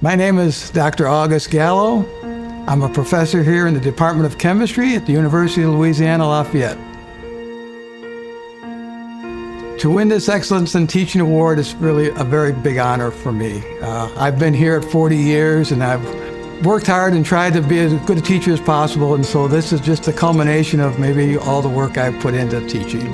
My name is Dr. August Gallo. I'm a professor here in the Department of Chemistry at the University of Louisiana Lafayette. To win this Excellence in Teaching Award is really a very big honor for me. I've been here at 40 years and I've worked hard and tried to be as good a teacher as possible, and so this is just a culmination of maybe all the work I've put into teaching.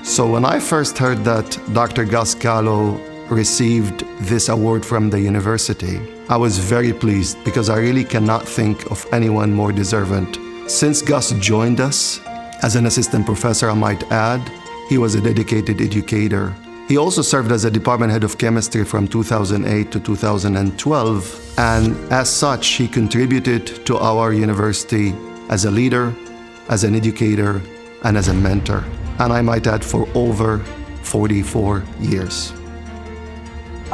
So when I first heard that Dr. Gus Gallo received this award from the university, I was very pleased because I really cannot think of anyone more deserving. Since Gus joined us as an assistant professor, I might add, he was a dedicated educator. He also served as a department head of chemistry from 2008 to 2012, and as such, he contributed to our university as a leader, as an educator, and as a mentor. And I might add, for over 44 years.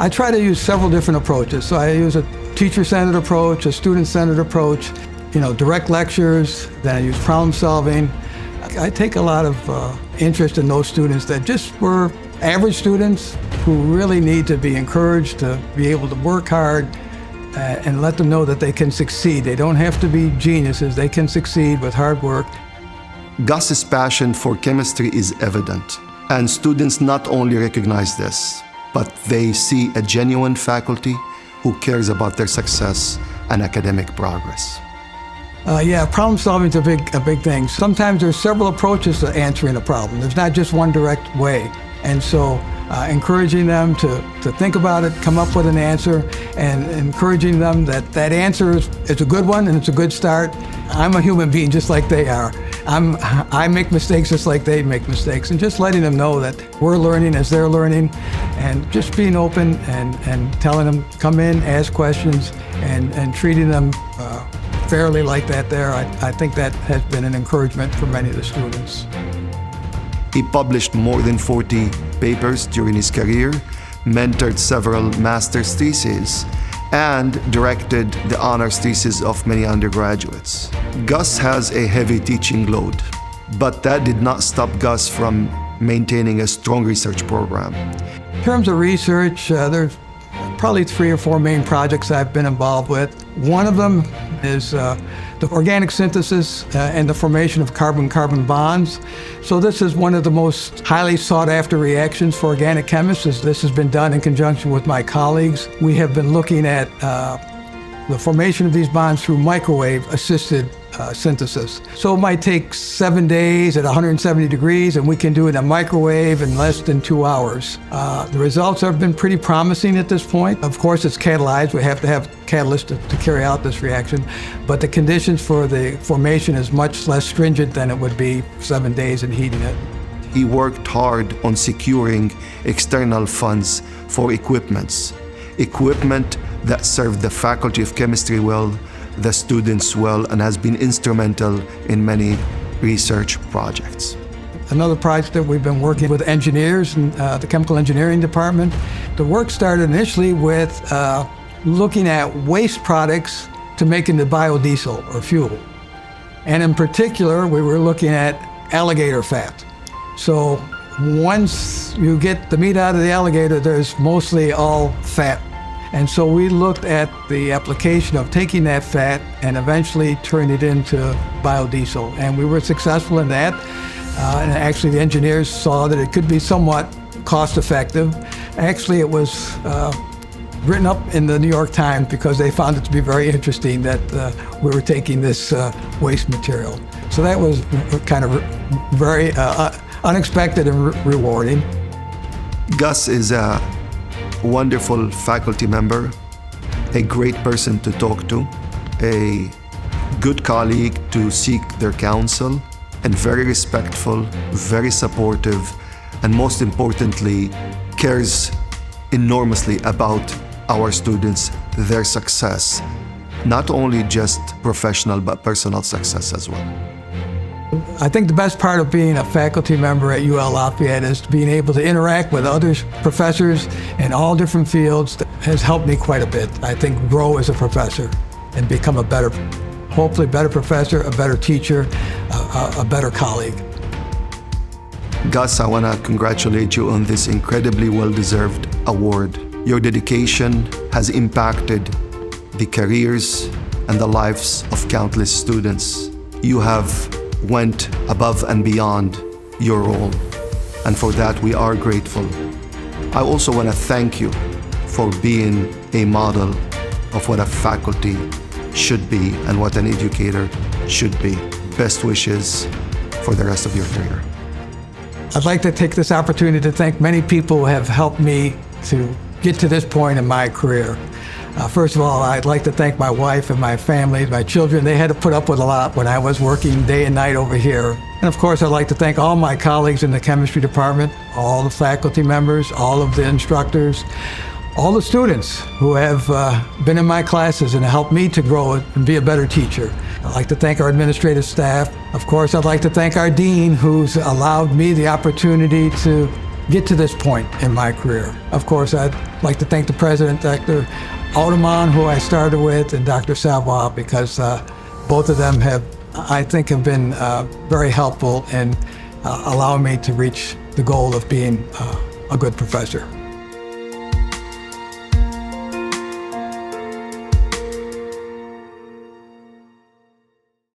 I try to use several different approaches. So I use a teacher-centered approach, a student-centered approach, direct lectures, then I use problem solving. I take a lot of interest in those students that just were average students who really need to be encouraged to be able to work hard and let them know that they can succeed. They don't have to be geniuses, they can succeed with hard work. Gus's passion for chemistry is evident, and students not only recognize this, but they see a genuine faculty who cares about their success and academic progress. Problem solving is a big thing. Sometimes there's several approaches to answering a problem. There's not just one direct way. And so encouraging them to think about it, come up with an answer, and encouraging them that that answer is a good one and it's a good start. I'm a human being just like they are. I make mistakes just like they make mistakes, and just letting them know that we're learning as they're learning, and just being open and telling them come in, ask questions, and treating them fairly like that there. I think that has been an encouragement for many of the students. He published more than 40 papers during his career, mentored several master's theses, and directed the honors thesis of many undergraduates. Gus has a heavy teaching load, but that did not stop Gus from maintaining a strong research program. In terms of research, there's probably 3 or 4 main projects I've been involved with. One of them is the organic synthesis and the formation of carbon-carbon bonds. So this is one of the most highly sought-after reactions for organic chemists. This has been done in conjunction with my colleagues. We have been looking at the formation of these bonds through microwave-assisted synthesis. So it might take 7 days at 170 degrees, and we can do it in a microwave in less than 2 hours. The results have been pretty promising at this point. Of course, it's catalyzed. We have to have catalysts to carry out this reaction, but the conditions for the formation is much less stringent than it would be 7 days in heating it. He worked hard on securing external funds for equipment that served the Faculty of Chemistry well, the students well, and has been instrumental in many research projects. Another project that we've been working with engineers in the chemical engineering department. The work started initially with looking at waste products to make into biodiesel or fuel. And in particular, we were looking at alligator fat. So once you get the meat out of the alligator, there's mostly all fat. And so we looked at the application of taking that fat and eventually turning it into biodiesel. And we were successful in that. And actually the engineers saw that it could be somewhat cost effective. Actually, it was written up in the New York Times because they found it to be very interesting that we were taking this waste material. So that was kind of very unexpected and rewarding. Gus is a wonderful faculty member, a great person to talk to, a good colleague to seek their counsel, and very respectful, very supportive, and most importantly, cares enormously about our students, their success, not only just professional but personal success as well. I think the best part of being a faculty member at UL Lafayette is being able to interact with other professors in all different fields. That has helped me quite a bit. I think grow as a professor and become a better, hopefully better professor, a better teacher, a better colleague. Gus, I want to congratulate you on this incredibly well-deserved award. Your dedication has impacted the careers and the lives of countless students. You have went above and beyond your role, and for that we are grateful. I also want to thank you for being a model of what a faculty should be and what an educator should be. Best wishes for the rest of your career. I'd like to take this opportunity to thank many people who have helped me to get to this point in my career. First of all, I'd like to thank my wife and my family, my children. They had to put up with a lot when I was working day and night over here. And of course, I'd like to thank all my colleagues in the chemistry department, all the faculty members, all of the instructors, all the students who have been in my classes and helped me to grow and be a better teacher. I'd like to thank our administrative staff. Of course, I'd like to thank our dean, who's allowed me the opportunity to get to this point in my career. Of course, I'd like to thank the president, Dr. Authement, who I started with, and Dr. Savoy, because both of them have been very helpful in allowing me to reach the goal of being a good professor.